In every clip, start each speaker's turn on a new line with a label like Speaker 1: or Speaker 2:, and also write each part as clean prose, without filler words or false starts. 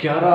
Speaker 1: 11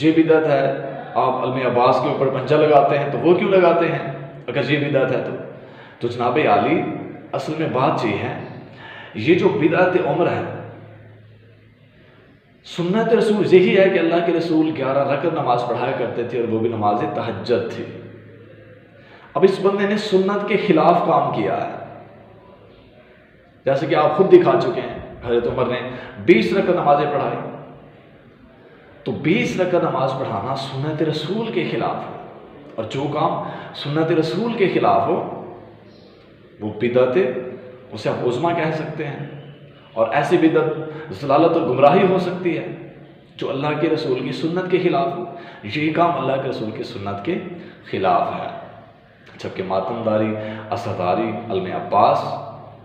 Speaker 1: یہ بدعت ہے، آپ علم عباس کے اوپر پنجہ لگاتے ہیں، تو وہ کیوں لگاتے ہیں اگر یہ بدعت ہے تو جناب عالی اصل میں بات یہ ہے، یہ جو بدعت عمر ہے، سنت رسول یہی ہے کہ اللہ کے رسول 11 رکعت نماز پڑھایا کرتے تھے، اور وہ بھی نماز تہجد تھی۔ اب اس بندے نے سنت کے خلاف کام کیا ہے، جیسے کہ آپ خود دکھا چکے ہیں، حضرت عمر نے 20 رکعت نمازیں پڑھائی، تو 20 رکعت نماز پڑھانا سنت رسول کے خلاف ہے، اور جو کام سنت رسول کے خلاف ہو وہ بدعت، اسے آپ عظمیٰ کہہ سکتے ہیں، اور ایسی بدعت ضلالت اور گمراہی ہو سکتی ہے جو اللہ کے رسول کی سنت کے خلاف ہو۔ یہ کام اللہ کے رسول کی سنت کے خلاف ہے، جبکہ ماتم داری، عصاداری، علم عباس،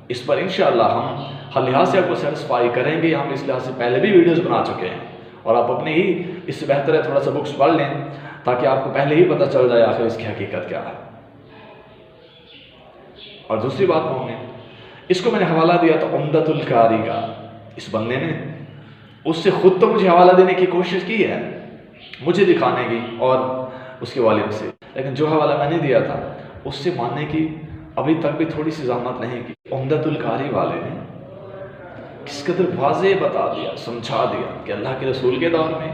Speaker 1: اس پر انشاءاللہ ہم ہر لحاظ سے آپ کو سیٹسفائی کریں گے۔ ہم اس لحاظ سے پہلے بھی ویڈیوز بنا چکے ہیں، اور آپ اپنے ہی اس سے بہتر ہے تھوڑا سا بکس پڑھ لیں تاکہ آپ کو پہلے ہی پتہ چل جائے آخر اس کی حقیقت کیا ہے۔ اور دوسری بات مومن، اس کو میں نے حوالہ دیا تو عمدۃ القاری کا، اس بندے نے اس سے خود تو مجھے حوالہ دینے کی کوشش کی ہے، مجھے دکھانے کی اور اس کے والد سے، لیکن جو حوالہ میں نے دیا تھا اس سے ماننے کی ابھی تک بھی تھوڑی سی زحمت نہیں کی۔ عمدۃ القاری والے نے کس قدر واضح بتا دیا، سمجھا دیا کہ اللہ کے رسول کے دور میں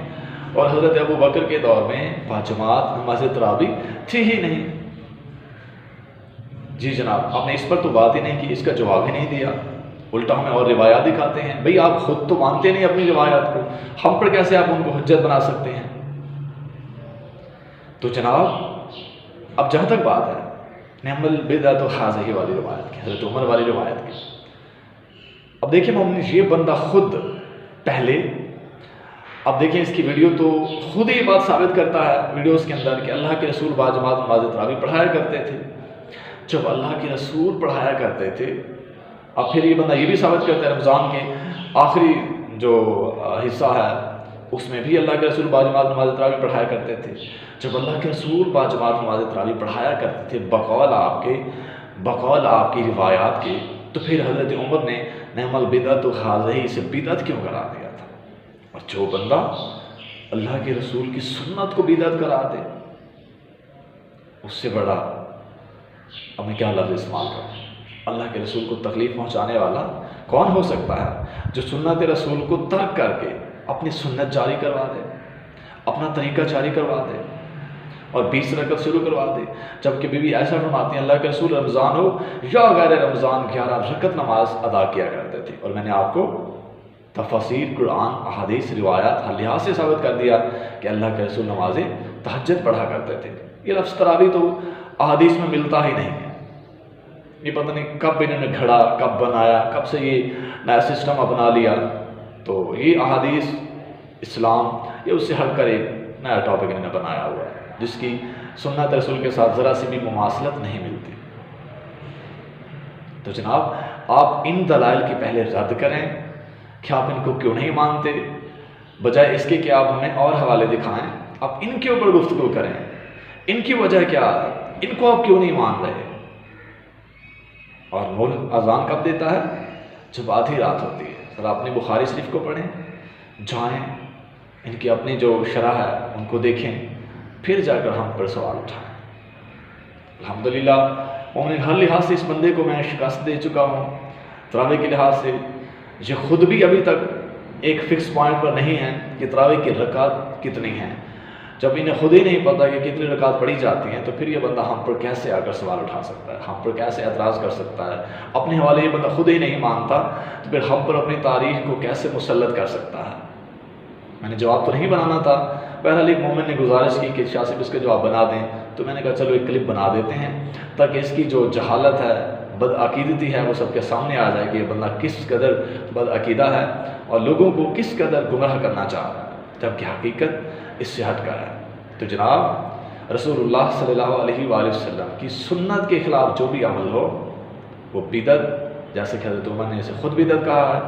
Speaker 1: اور حضرت ابو بکر کے دور میں باجماعت نماز تراویح تھی ہی نہیں۔ جی جناب، آپ نے اس پر تو بات ہی نہیں کی، اس کا جواب ہی نہیں دیا، الٹا ہمیں اور روایات دکھاتے ہیں۔ بھئی آپ خود تو مانتے نہیں اپنی روایات کو، ہم پر کیسے آپ ان کو حجت بنا سکتے ہیں؟ تو جناب اب جہاں تک بات ہے نعم البدعۃ ہذہ والی روایت کی، حضرت عمر والی روایت کی، اب دیکھیں مومن، یہ بندہ خود پہلے، اب دیکھیں اس کی ویڈیو تو خود ہی بات ثابت کرتا ہے ویڈیوز کے اندر کہ اللہ کے رسول باجماعت نماز تراویح پڑھایا کرتے تھے۔ جب اللہ کے رسول پڑھایا کرتے تھے، اب پھر یہ بندہ یہ بھی ثابت کرتا ہے رمضان کے آخری جو حصہ ہے اس میں بھی اللہ کے رسول باجماعت نماز تراویح پڑھایا کرتے تھے۔ جب اللہ کے رسول باجماعت نماز تراویح پڑھایا کرتے تھے بقول آپ کی روایات کے، تو پھر حضرت عمر نے نعم البدعۃ ہذہ سے بدعت کیوں قرار دیا تھا؟ اور جو بندہ اللہ کے رسول کی سنت کو بدعت قرار دے، اس سے بڑا اب میں کیا لفظ استعمال کروں؟ اللہ کے رسول کو تکلیف پہنچانے والا کون ہو سکتا ہے جو سنت رسول کو ترک کر کے اپنی سنت جاری کروا دے، اپنا طریقہ جاری کروا دے اور 20 رکعت شروع کروا دے، جبکہ بی بی عائشہ فرماتی ہیں اللہ کے رسول رمضان ہو یا غیر رمضان 11 رکعت نماز ادا کیا کرتے تھے۔ اور میں نے آپ کو تفاسیر، قرآن، احادیث، روایات ہر لحاظ سے ثابت کر دیا کہ اللہ کے رسول نماز تہجد پڑھا کرتے تھے۔ یہ لفظ تراویح تو احادیث میں ملتا ہی نہیں ہے، یہ پتہ نہیں کب انہوں نے گھڑا، کب بنایا، کب سے یہ نیا سسٹم اپنا لیا۔ تو یہ احادیث اسلام یہ اس سے ہٹ کر ایک نیا ٹاپک انہوں نے بنایا ہوا ہے جس کی سنت رسول کے ساتھ ذرا سی بھی مماثلت نہیں ملتی۔ تو جناب آپ ان دلائل کی پہلے رد کریں کہ آپ ان کو کیوں نہیں مانتے، بجائے اس کے کہ آپ ہمیں اور حوالے دکھائیں، آپ ان کے اوپر گفتگو کریں، ان کی وجہ کیا ہے، ان کو آپ کیوں نہیں مان رہے۔ اور ملک اذان کب دیتا ہے؟ جب آدھی رات ہوتی ہے۔ ذرا اپنی بخاری شریف کو پڑھیں، جائیں ان کی اپنی جو شرح ہے ان کو دیکھیں، پھر جا کر ہم پر سوال اٹھائیں۔ الحمدللہ مومن، ہر لحاظ سے اس بندے کو میں شکست دے چکا ہوں۔ تراویح کے لحاظ سے یہ خود بھی ابھی تک ایک فکس پوائنٹ پر نہیں ہے کہ تراویح کی رکعت کتنی ہیں۔ جب انہیں خود ہی نہیں پتہ کہ کتنی رکعت پڑھی جاتی ہیں تو پھر یہ بندہ ہم پر کیسے آ کر سوال اٹھا سکتا ہے، ہم پر کیسے اعتراض کر سکتا ہے؟ اپنے حوالے یہ بندہ خود ہی نہیں مانتا تو پھر ہم پر اپنی تاریخ کو کیسے مسلط کر سکتا ہے؟ میں نے جواب تو نہیں بنانا تھا، بہرحال ایک مومن نے گزارش کی کہ شاہ صاحب اس کا جواب بنا دیں، تو میں نے کہا چلو ایک کلپ بنا دیتے ہیں تاکہ اس کی جو جہالت ہے، بدعقیدتی ہے، وہ سب کے سامنے آ جائے کہ یہ بندہ کس قدر بدعقیدہ ہے اور لوگوں کو کس قدر گمراہ کرنا چاہ رہا ہے، جبکہ حقیقت اس سے ہٹ کر ہے۔ تو جناب رسول اللہ صلی اللہ علیہ وآلہ وسلم کی سنت کے خلاف جو بھی عمل ہو وہ بدعت، جیسے کہ حضرت عمر نے اسے خود بدعت کہا ہے،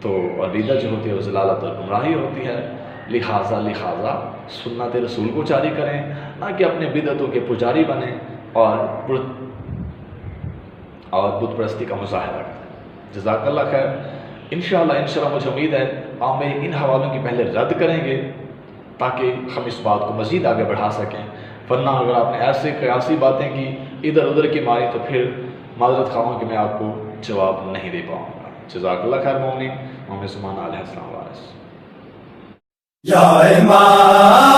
Speaker 1: تو اور بدعت جو ہوتی ہے وہ ضلالت اور گمراہی ہوتی ہے۔ لہٰذا سنت رسول کو جاری کریں، نہ کہ اپنے بدعتوں کے پجاری بنیں اور بت پرستی کا مظاہرہ کریں۔ جزاک اللہ خیر۔ انشاءاللہ مجھے امید ہے آپ میرے ان حوالوں کی پہلے رد کریں گے تاکہ ہم اس بات کو مزید آگے بڑھا سکیں، ورنہ اگر آپ نے ایسے قیاسی باتیں کی، ادھر ادھر کی ماری، تو پھر معذرت خواہ ہوں کہ میں آپ کو جواب نہیں دے پاؤں گا۔ جزاک اللہ خیر مومنین، محمد سلمان علیہ السلام وارث۔
Speaker 2: یا امام